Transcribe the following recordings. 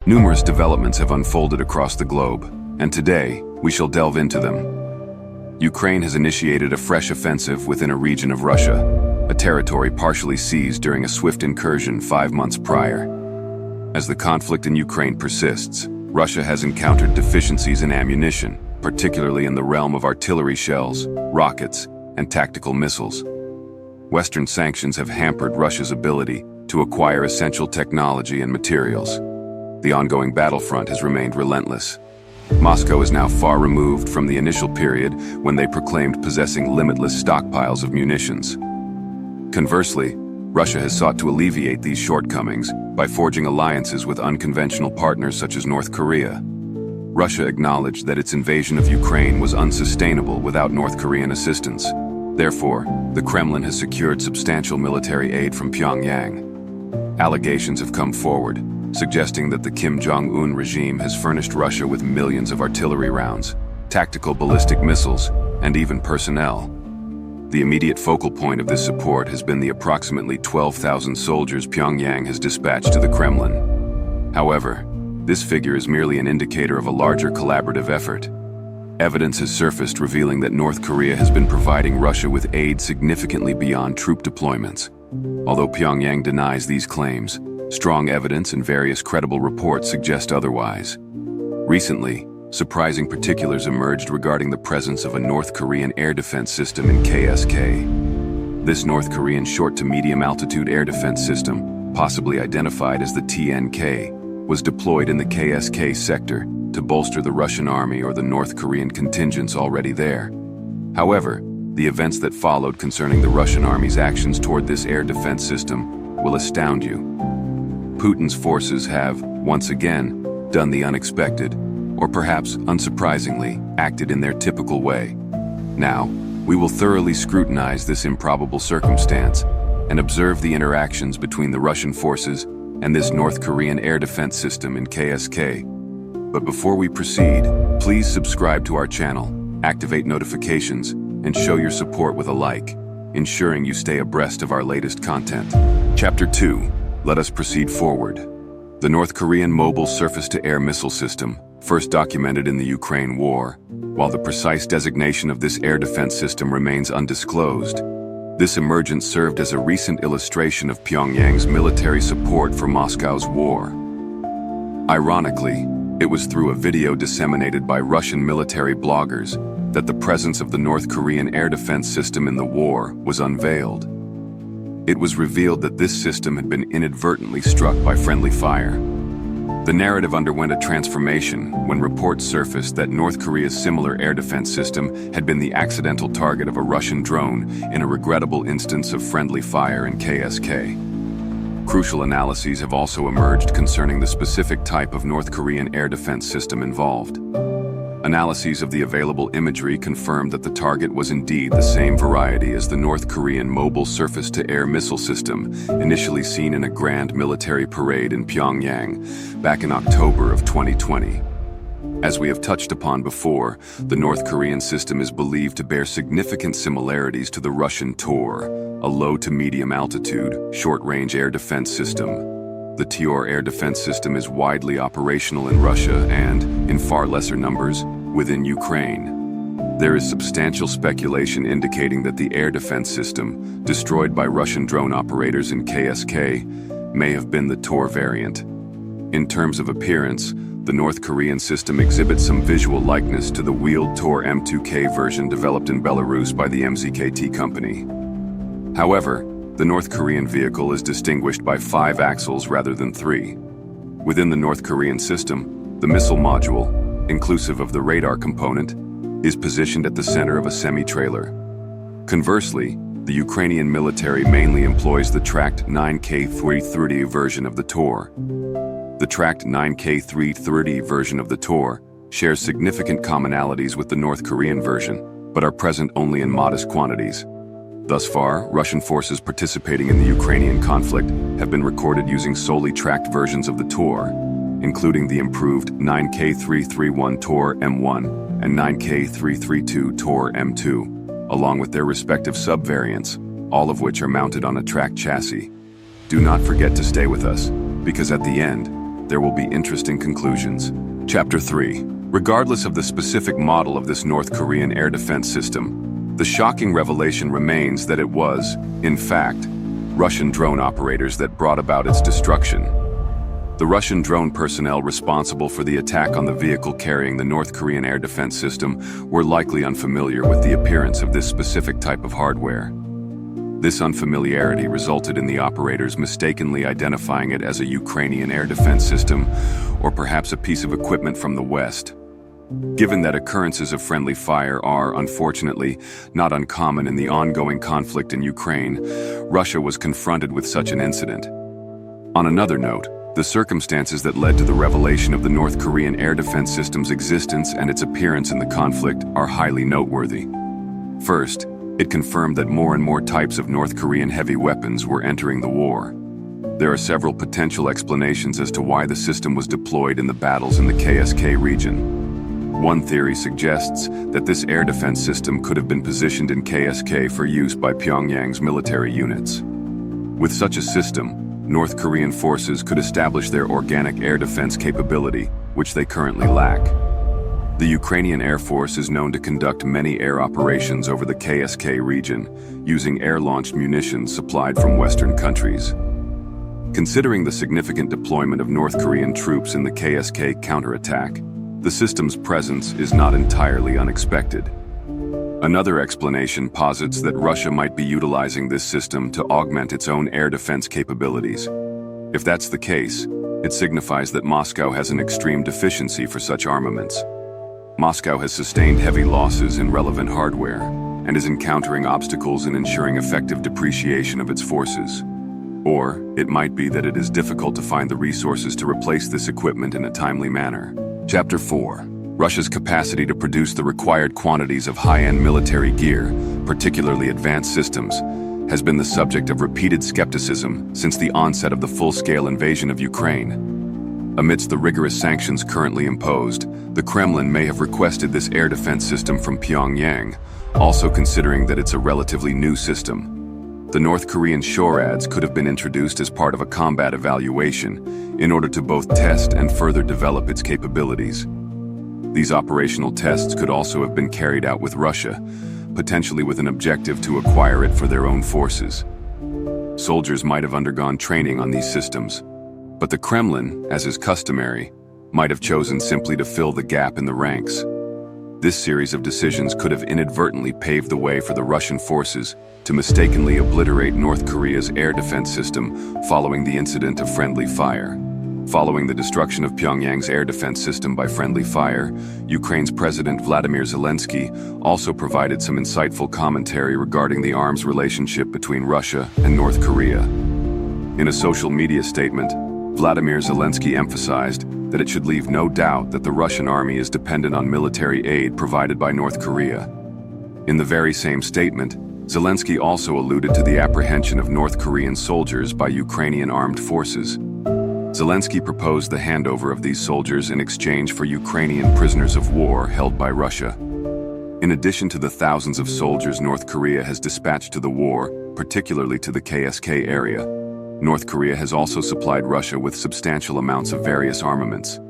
Numerous developments have unfolded across the globe, and today, we shall delve into them. Ukraine has initiated a fresh offensive within a region of Russia, a territory partially seized during a swift incursion 5 months prior. As the conflict in Ukraine persists, Russia has encountered deficiencies in ammunition, particularly in the realm of artillery shells, rockets, and tactical missiles. Western sanctions have hampered Russia's ability to acquire essential technology and materials. The ongoing battlefront has remained relentless. Moscow is now far removed from the initial period when they proclaimed possessing limitless stockpiles of munitions. Conversely, Russia has sought to alleviate these shortcomings by forging alliances with unconventional partners such as North Korea. Russia acknowledged that its invasion of Ukraine was unsustainable without North Korean assistance. Therefore, the Kremlin has secured substantial military aid from Pyongyang. Allegations have come forward, suggesting that the Kim Jong-un regime has furnished Russia with millions of artillery rounds, tactical ballistic missiles, and even personnel. The immediate focal point of this support has been the approximately 12,000 soldiers Pyongyang has dispatched to the Kremlin. However, this figure is merely an indicator of a larger collaborative effort. Evidence has surfaced revealing that North Korea has been providing Russia with aid significantly beyond troop deployments. Although Pyongyang denies these claims, strong evidence and various credible reports suggest otherwise. Recently, surprising particulars emerged regarding the presence of a North Korean air defense system in KSK. This North Korean short to medium altitude air defense system, possibly identified as the TNK, was deployed in the KSK sector to bolster the Russian army or the North Korean contingents already there. However, the events that followed concerning the Russian army's actions toward this air defense system will astound you. Putin's forces have, once again, done the unexpected, or perhaps unsurprisingly, acted in their typical way. Now, we will thoroughly scrutinize this improbable circumstance and observe the interactions between the Russian forces and this North Korean air defense system in KSK. But before we proceed, please subscribe to our channel, activate notifications, and show your support with a like, ensuring you stay abreast of our latest content. Chapter 2. Let us proceed forward. The North Korean Mobile Surface-to-Air Missile System, first documented in the Ukraine War, while the precise designation of this air defense system remains undisclosed. This emergence served as a recent illustration of Pyongyang's military support for Moscow's war. Ironically, it was through a video disseminated by Russian military bloggers that the presence of the North Korean air defense system in the war was unveiled. It was revealed that this system had been inadvertently struck by friendly fire. The narrative underwent a transformation when reports surfaced that North Korea's similar air defense system had been the accidental target of a Russian drone in a regrettable instance of friendly fire in KSK. Crucial analyses have also emerged concerning the specific type of North Korean air defense system involved. Analyses of the available imagery confirmed that the target was indeed the same variety as the North Korean Mobile Surface-to-Air Missile System, initially seen in a grand military parade in Pyongyang back in October of 2020. As we have touched upon before, the North Korean system is believed to bear significant similarities to the Russian TOR, a low to medium altitude, short-range air defense system. The TOR air defense system is widely operational in Russia and, in far lesser numbers, within Ukraine. There is substantial speculation indicating that the air defense system, destroyed by Russian drone operators in KSK, may have been the TOR variant. In terms of appearance, the North Korean system exhibits some visual likeness to the wheeled TOR M2K version developed in Belarus by the MZKT company. However, the North Korean vehicle is distinguished by 5 axles rather than 3. Within the North Korean system, the missile module, inclusive of the radar component, is positioned at the center of a semi-trailer. Conversely, the Ukrainian military mainly employs the tracked 9K330 version of the TOR. The tracked 9K330 version of the TOR shares significant commonalities with the North Korean version, but are present only in modest quantities. Thus far, Russian forces participating in the Ukrainian conflict have been recorded using solely tracked versions of the TOR, including the improved 9K331 TOR M1 and 9K332 TOR M2, along with their respective subvariants, all of which are mounted on a tracked chassis. Do not forget to stay with us, because at the end, there will be interesting conclusions. Chapter 3. Regardless of the specific model of this North Korean air defense system, the shocking revelation remains that it was, in fact, Russian drone operators that brought about its destruction. The Russian drone personnel responsible for the attack on the vehicle carrying the North Korean air defense system were likely unfamiliar with the appearance of this specific type of hardware. This unfamiliarity resulted in the operators mistakenly identifying it as a Ukrainian air defense system, or perhaps a piece of equipment from the West. Given that occurrences of friendly fire are, unfortunately, not uncommon in the ongoing conflict in Ukraine, Russia was confronted with such an incident. On another note, the circumstances that led to the revelation of the North Korean air defense system's existence and its appearance in the conflict are highly noteworthy. First, it confirmed that more and more types of North Korean heavy weapons were entering the war. There are several potential explanations as to why the system was deployed in the battles in the KSK region. One theory suggests that this air defense system could have been positioned in KSK for use by Pyongyang's military units. With such a system, North Korean forces could establish their organic air defense capability, which they currently lack. The Ukrainian Air Force is known to conduct many air operations over the KSK region, using air-launched munitions supplied from Western countries. Considering the significant deployment of North Korean troops in the KSK counterattack, the system's presence is not entirely unexpected. Another explanation posits that Russia might be utilizing this system to augment its own air defense capabilities. If that's the case, it signifies that Moscow has an extreme deficiency for such armaments. Moscow has sustained heavy losses in relevant hardware and is encountering obstacles in ensuring effective depreciation of its forces. Or it might be that it is difficult to find the resources to replace this equipment in a timely manner. Chapter 4. Russia's capacity to produce the required quantities of high-end military gear, particularly advanced systems, has been the subject of repeated skepticism since the onset of the full-scale invasion of Ukraine. Amidst the rigorous sanctions currently imposed, the Kremlin may have requested this air defense system from Pyongyang, also considering that it's a relatively new system. The North Korean SHORADs could have been introduced as part of a combat evaluation in order to both test and further develop its capabilities. These operational tests could also have been carried out with Russia, potentially with an objective to acquire it for their own forces. Soldiers might have undergone training on these systems, but the Kremlin, as is customary, might have chosen simply to fill the gap in the ranks. This series of decisions could have inadvertently paved the way for the Russian forces to mistakenly obliterate North Korea's air defense system following the incident of friendly fire. Following the destruction of Pyongyang's air defense system by friendly fire, Ukraine's President Vladimir Zelensky also provided some insightful commentary regarding the arms relationship between Russia and North Korea. In a social media statement, Vladimir Zelensky emphasized that it should leave no doubt that the Russian army is dependent on military aid provided by North Korea. In the very same statement, Zelensky also alluded to the apprehension of North Korean soldiers by Ukrainian armed forces. Zelensky proposed the handover of these soldiers in exchange for Ukrainian prisoners of war held by Russia. In addition to the thousands of soldiers North Korea has dispatched to the war, particularly to the KSK area, North Korea has also supplied Russia with substantial amounts of various armaments.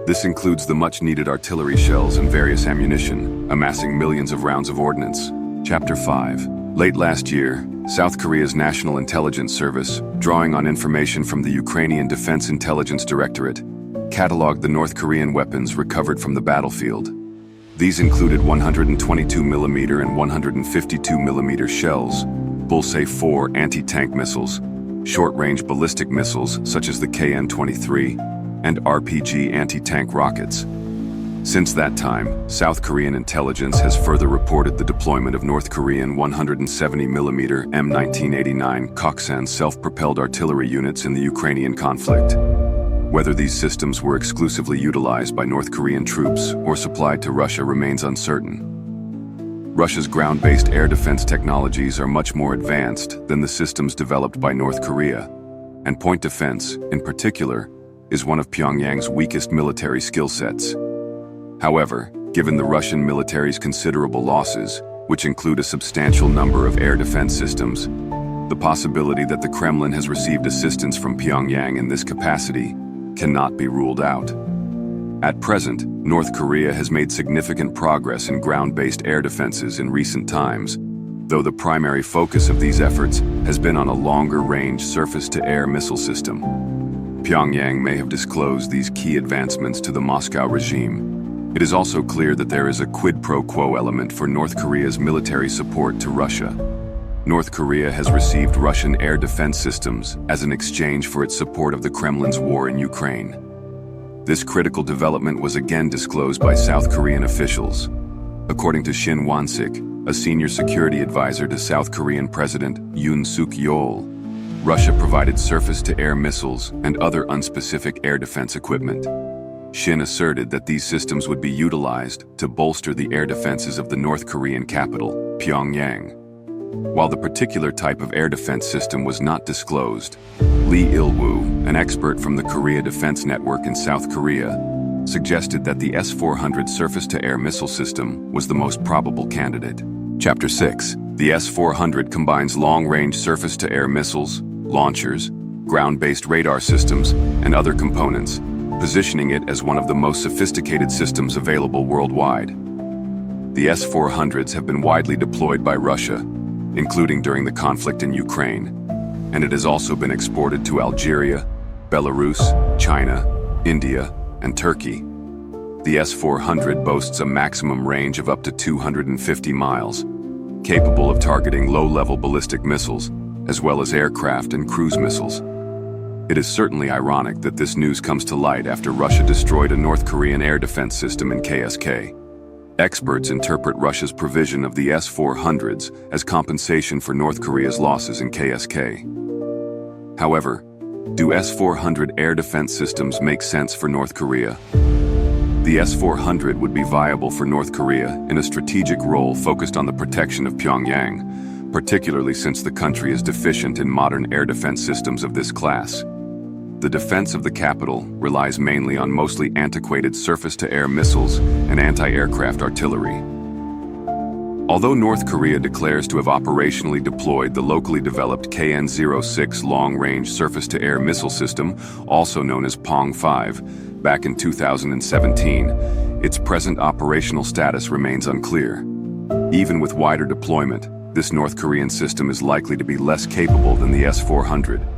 This includes the much-needed artillery shells and various ammunition, amassing millions of rounds of ordnance. Chapter 5. Late last year, South Korea's National Intelligence Service, drawing on information from the Ukrainian Defense Intelligence Directorate, cataloged the North Korean weapons recovered from the battlefield. These included 122mm and 152mm shells, Bullseye-4 anti-tank missiles, short-range ballistic missiles such as the KN-23, and RPG anti-tank rockets. Since that time, South Korean intelligence has further reported the deployment of North Korean 170mm M1989 Koksan self-propelled artillery units in the Ukrainian conflict. Whether these systems were exclusively utilized by North Korean troops or supplied to Russia remains uncertain. Russia's ground-based air defense technologies are much more advanced than the systems developed by North Korea, and point defense, in particular, is one of Pyongyang's weakest military skill sets. However, given the Russian military's considerable losses, which include a substantial number of air defense systems, the possibility that the Kremlin has received assistance from Pyongyang in this capacity cannot be ruled out. At present, North Korea has made significant progress in ground-based air defenses in recent times, though the primary focus of these efforts has been on a longer-range surface-to-air missile system. Pyongyang may have disclosed these key advancements to the Moscow regime. It is also clear that there is a quid pro quo element for North Korea's military support to Russia. North Korea has received Russian air defense systems as an exchange for its support of the Kremlin's war in Ukraine. This critical development was again disclosed by South Korean officials. According to Shin Won-sik, a senior security advisor to South Korean President Yoon Suk-yeol, Russia provided surface-to-air missiles and other unspecific air defense equipment. Shin asserted that these systems would be utilized to bolster the air defenses of the North Korean capital, Pyongyang. While the particular type of air defense system was not disclosed, Lee Il-woo, an expert from the Korea Defense Network in South Korea, suggested that the S-400 surface-to-air missile system was the most probable candidate. Chapter 6. The S-400 combines long-range surface-to-air missiles, launchers, ground-based radar systems, and other components, positioning it as one of the most sophisticated systems available worldwide. The S-400s have been widely deployed by Russia, including during the conflict in Ukraine, and it has also been exported to Algeria, Belarus, China, India, and Turkey. The S-400 boasts a maximum range of up to 250 miles, capable of targeting low-level ballistic missiles, as well as aircraft and cruise missiles. It is certainly ironic that this news comes to light after Russia destroyed a North Korean air defense system in KSK. Experts interpret Russia's provision of the S-400s as compensation for North Korea's losses in KSK. However, do S-400 air defense systems make sense for North Korea? The S-400 would be viable for North Korea in a strategic role focused on the protection of Pyongyang, particularly since the country is deficient in modern air defense systems of this class. The defense of the capital relies mainly on mostly antiquated surface-to-air missiles and anti-aircraft artillery. Although North Korea declares to have operationally deployed the locally developed KN-06 long-range surface-to-air missile system, also known as Pong-5, back in 2017, its present operational status remains unclear. Even with wider deployment, this North Korean system is likely to be less capable than the S-400.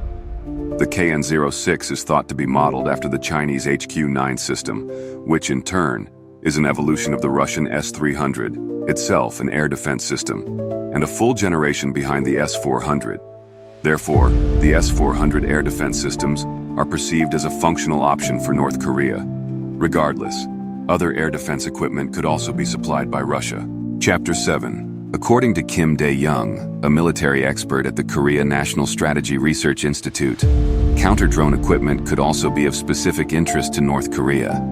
The KN-06 is thought to be modeled after the Chinese HQ-9 system, which in turn is an evolution of the Russian S-300, itself an air defense system, and a full generation behind the S-400. Therefore, the S-400 air defense systems are perceived as a functional option for North Korea. Regardless, other air defense equipment could also be supplied by Russia. Chapter 7. According to Kim Dae-young, a military expert at the Korea National Strategy Research Institute, counter-drone equipment could also be of specific interest to North Korea.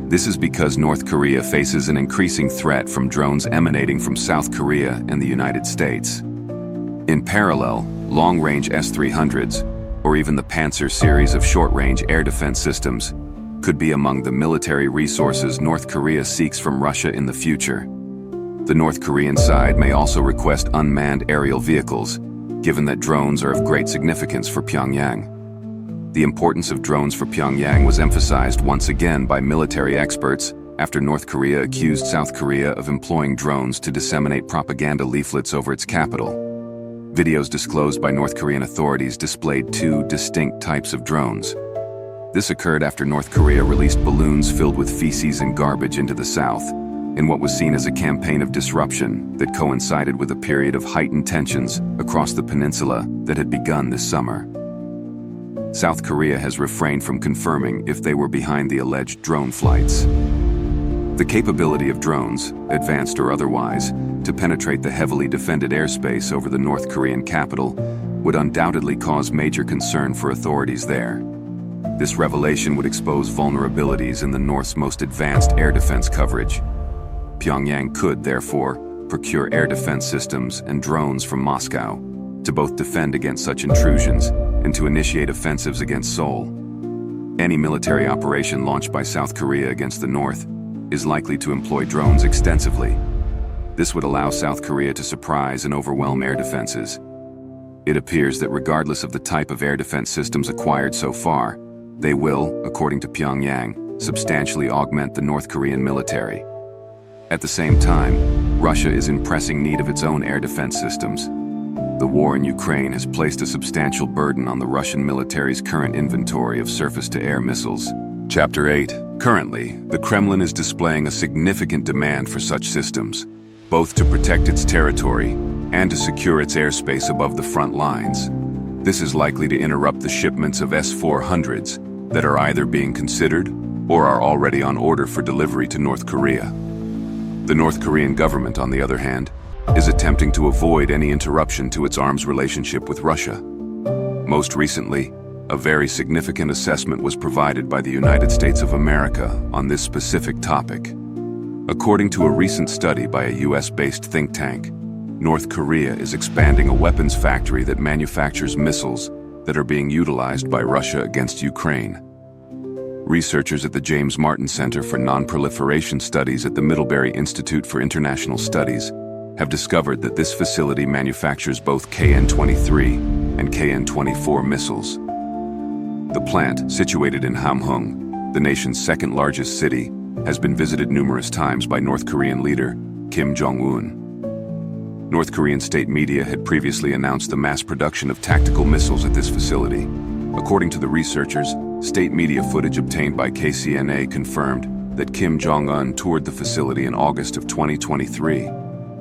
This is because North Korea faces an increasing threat from drones emanating from South Korea and the United States. In parallel, long-range S-300s, or even the Panzer series of short-range air defense systems, could be among the military resources North Korea seeks from Russia in the future. The North Korean side may also request unmanned aerial vehicles, given that drones are of great significance for Pyongyang. The importance of drones for Pyongyang was emphasized once again by military experts after North Korea accused South Korea of employing drones to disseminate propaganda leaflets over its capital. Videos disclosed by North Korean authorities displayed two distinct types of drones. This occurred after North Korea released balloons filled with feces and garbage into the south, in what was seen as a campaign of disruption that coincided with a period of heightened tensions across the peninsula that had begun this summer. South Korea has refrained from confirming if they were behind the alleged drone flights. The capability of drones, advanced or otherwise, to penetrate the heavily defended airspace over the North Korean capital would undoubtedly cause major concern for authorities there. This revelation would expose vulnerabilities in the North's most advanced air defense coverage. Pyongyang could, therefore, procure air defense systems and drones from Moscow to both defend against such intrusions and to initiate offensives against Seoul. Any military operation launched by South Korea against the North is likely to employ drones extensively. This would allow South Korea to surprise and overwhelm air defenses. It appears that regardless of the type of air defense systems acquired so far, They will, according to Pyongyang, substantially augment the North Korean military. At the same time, Russia is in pressing need of its own air defense systems. The war in Ukraine has placed a substantial burden on the Russian military's current inventory of surface-to-air missiles. Chapter 8. Currently, the Kremlin is displaying a significant demand for such systems, both to protect its territory and to secure its airspace above the front lines. This is likely to interrupt the shipments of S-400s that are either being considered or are already on order for delivery to North Korea. The North Korean government, on the other hand, is attempting to avoid any interruption to its arms relationship with Russia. Most recently, a very significant assessment was provided by the United States of America on this specific topic. According to a recent study by a US-based think tank, North Korea is expanding a weapons factory that manufactures missiles that are being utilized by Russia against Ukraine. Researchers at the James Martin Center for Non-Proliferation Studies at the Middlebury Institute for International Studies have discovered that this facility manufactures both KN-23 and KN-24 missiles. The plant, situated in Hamhung, the nation's second-largest city, has been visited numerous times by North Korean leader Kim Jong-un. North Korean state media had previously announced the mass production of tactical missiles at this facility. According to the researchers, state media footage obtained by KCNA confirmed that Kim Jong-un toured the facility in August of 2023.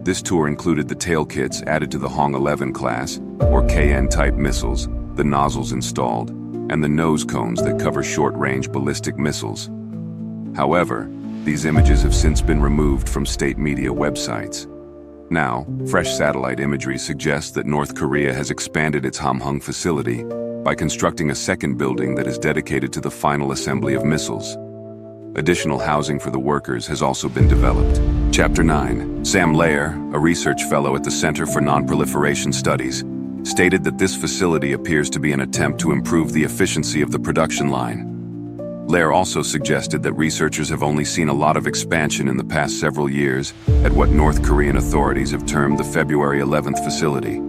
This tour included the tail kits added to the Hwang-11 class, or KN-type missiles, the nozzles installed, and the nose cones that cover short-range ballistic missiles. However, these images have since been removed from state media websites. Now, fresh satellite imagery suggests that North Korea has expanded its Hamhung facility by constructing a second building that is dedicated to the final assembly of missiles. Additional housing for the workers has also been developed. Chapter 9. Sam Lair, a research fellow at the Center for Non-Proliferation Studies, stated that this facility appears to be an attempt to improve the efficiency of the production line. Lair also suggested that researchers have only seen a lot of expansion in the past several years at what North Korean authorities have termed the February 11th facility.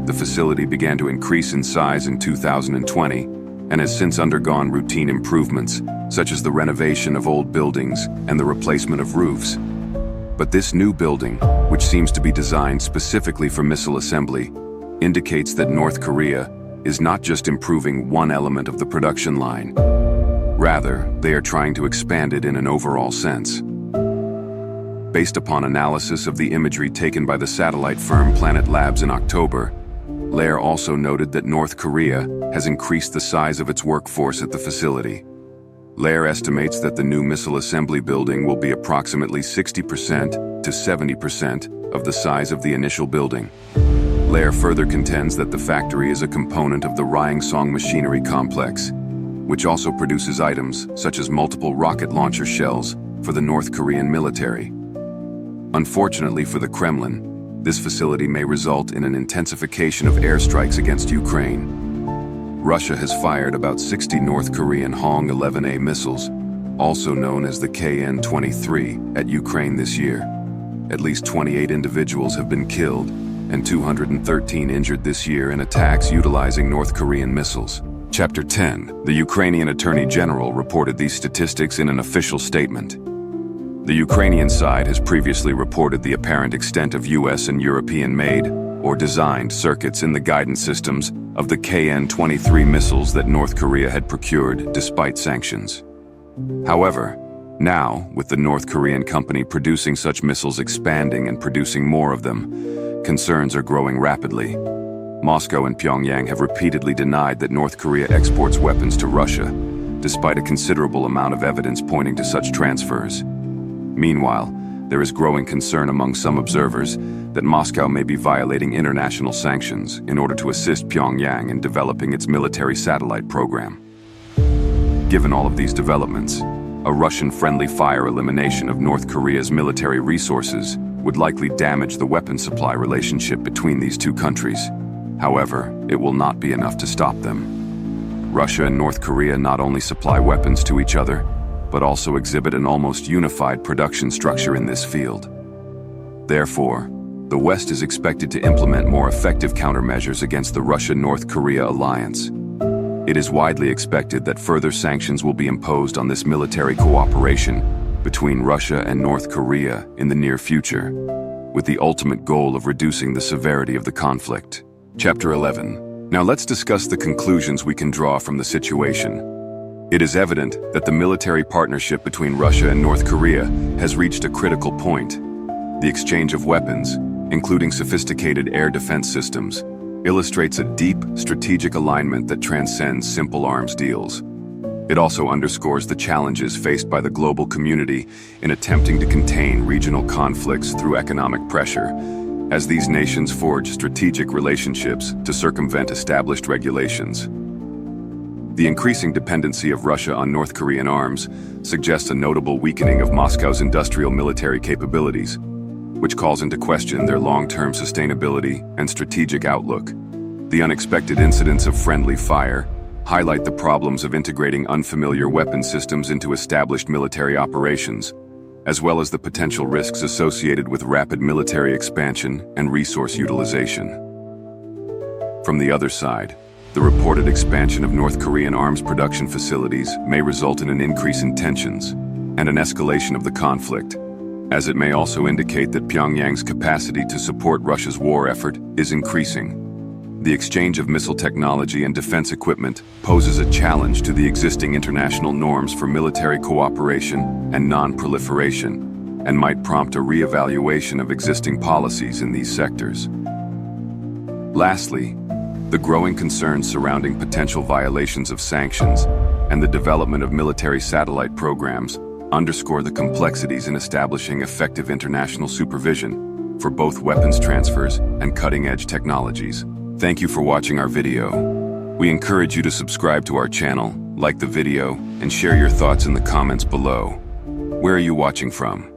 The facility began to increase in size in 2020 and has since undergone routine improvements, such as the renovation of old buildings and the replacement of roofs. But this new building, which seems to be designed specifically for missile assembly, indicates that North Korea is not just improving one element of the production line. Rather, they are trying to expand it in an overall sense. Based upon analysis of the imagery taken by the satellite firm Planet Labs in October, Lair also noted that North Korea has increased the size of its workforce at the facility. Lair estimates that the new missile assembly building will be approximately 60% to 70% of the size of the initial building. Lair further contends that the factory is a component of the Ryangsong Machinery Complex, which also produces items such as multiple rocket launcher shells for the North Korean military. Unfortunately for the Kremlin, this facility may result in an intensification of airstrikes against Ukraine. Russia has fired about 60 North Korean Hwang-11A missiles, also known as the KN-23, at Ukraine this year. At least 28 individuals have been killed and 213 injured this year in attacks utilizing North Korean missiles. Chapter 10. The Ukrainian Attorney General reported these statistics in an official statement. The Ukrainian side has previously reported the apparent extent of US and European-made or designed circuits in the guidance systems of the KN-23 missiles that North Korea had procured despite sanctions. However, now, with the North Korean company producing such missiles expanding and producing more of them, concerns are growing rapidly. Moscow and Pyongyang have repeatedly denied that North Korea exports weapons to Russia, despite a considerable amount of evidence pointing to such transfers. Meanwhile, there is growing concern among some observers that Moscow may be violating international sanctions in order to assist Pyongyang in developing its military satellite program. Given all of these developments, a Russian-friendly fire elimination of North Korea's military resources would likely damage the weapons supply relationship between these two countries. However, it will not be enough to stop them. Russia and North Korea not only supply weapons to each other, but also exhibit an almost unified production structure in this field. Therefore, the West is expected to implement more effective countermeasures against the Russia-North Korea alliance. It is widely expected that further sanctions will be imposed on this military cooperation between Russia and North Korea in the near future, with the ultimate goal of reducing the severity of the conflict. Chapter 11. Now let's discuss the conclusions we can draw from the situation. It is evident that the military partnership between Russia and North Korea has reached a critical point. The exchange of weapons, including sophisticated air defense systems, illustrates a deep, strategic alignment that transcends simple arms deals. It also underscores the challenges faced by the global community in attempting to contain regional conflicts through economic pressure, as these nations forge strategic relationships to circumvent established regulations. The increasing dependency of Russia on North Korean arms suggests a notable weakening of Moscow's industrial military capabilities, which calls into question their long-term sustainability and strategic outlook. The unexpected incidents of friendly fire highlight the problems of integrating unfamiliar weapon systems into established military operations, as well as the potential risks associated with rapid military expansion and resource utilization. From the other side, the reported expansion of North Korean arms production facilities may result in an increase in tensions and an escalation of the conflict, as it may also indicate that Pyongyang's capacity to support Russia's war effort is increasing. The exchange of missile technology and defense equipment poses a challenge to the existing international norms for military cooperation and non-proliferation, and might prompt a re-evaluation of existing policies in these sectors. Lastly, the growing concerns surrounding potential violations of sanctions and the development of military satellite programs underscore the complexities in establishing effective international supervision for both weapons transfers and cutting-edge technologies. Thank you for watching our video. We encourage you to subscribe to our channel, like the video, and share your thoughts in the comments below. Where are you watching from?